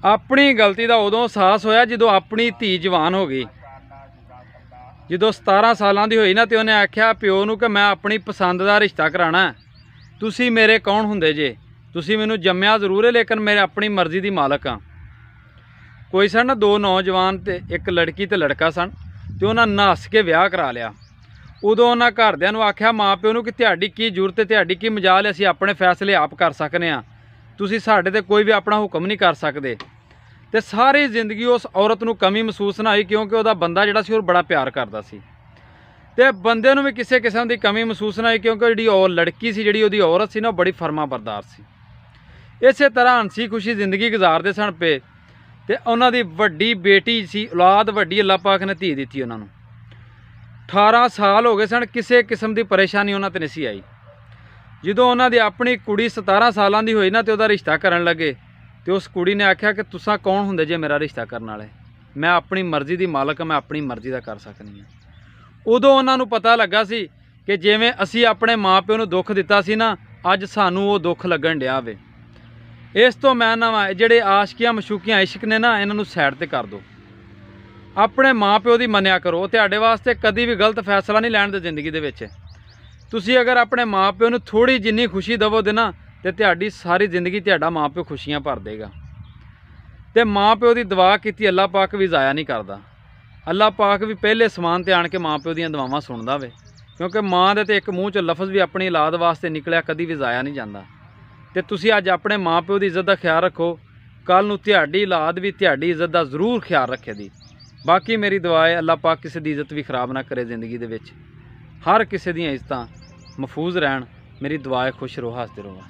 अपनी गलती का उदों एहसास होया जो अपनी धी जवान हो गई। जो 17 सालों की हुई ना तो उन्हें आख्या प्यो नूं कि मैं अपनी पसंद का रिश्ता कराना, तुसी मेरे कौन हुंदे जे, तुसी मैनू जम्मिया जरूर है लेकिन मेरे अपनी मर्जी की मालक हाँ। कोई सन 2 नौजवान ते एक लड़की ते लड़का सन, तो उन्हें नस के विआह करा लिया। उदों उन्हें घरदियां नूं आख्या माँ प्यो नूं कि तुहाडी की जरूरत है, तुहाडी की मजाल है, असीं अपने फैसले आप कर सकने हाँ, तुसीं साडे ते कोई भी अपना हुक्म नहीं कर सकते। तो सारी जिंदगी उस औरत नूं कमी महसूस ना हुई क्योंकि वह बंदा जिहड़ा सी बड़ा प्यार करता सी। ते बंदे नूं भी किसी किस्म की कमी महसूस ना हुई क्योंकि जी लड़की सी जी उहदी औरत सी ना बड़ी फरमा बरदार सी। इस तरह हंसी खुशी जिंदगी गुजारते सन पे। तो उन्हों की वड्डी बेटी सी औलाद वड्डी अल्लाह पाक ने धी दी उन्होंने। 18 साल हो गए सन, किसी किस्म की परेशानी उन्होंने ते नहीं सी आई। जो उन्होंने अपनी कुड़ी 17 सालों की हुई ना तो रिश्ता करन लगे, तो उस कुड़ी ने आख्या कि तुसा कौन हुंदे जे मेरा रिश्ता करने वाले, मैं अपनी मर्जी की मालक, मैं अपनी मर्जी का कर सकनी हाँ। उदों उन्होंने पता लगा सी कि जिवें असी अपने माँ प्यो नूं दुख दिता सी ना, अज सानू वो दुख लगन डिया वे। इस तो मैं ना जिहड़े आशकियां मशूकियां इश्क ने ना, इन्हां नूं साइड ते कर दो, अपने माँ प्यो की मन्निया करो। तुहाडे वास्ते कभी भी गलत फैसला नहीं लैण दे जिंदगी दे विच। तुसी अगर अपने माँ प्यो नूं थोड़ी जिन्नी खुशी दवोगे ना, तो तुहाडी सारी जिंदगी तुहाडा माँ प्यो खुशियां भर देगा। तो माँ प्यो की दुआ की अल्लाह पाक भी ज़ाया नहीं करता। अल्लाह पाक भी पहले समान ते आण के माँ प्यो दीयां दुआवां सुनदा वे, क्योंकि माँ दे ते एक मूँह चो लफज भी अपनी औलाद वास्ते निकलिया कभी भी ज़ाया नहीं जाता। तो तुसी अज अपने माँ प्यो की इज्जत का ख्याल रखो, कल नूं तुहाडी औलाद भी तुहाडी इज्जत का जरूर ख्याल रखे दी। बाकी मेरी दुआ है अल्लाह पाक किसी की इज्जत भी खराब ना करे जिंदगी दे विच, हर किसी दी इज्जतां महफूज रहन। मेरी दुआ है खुश रहो, हसदे रहो।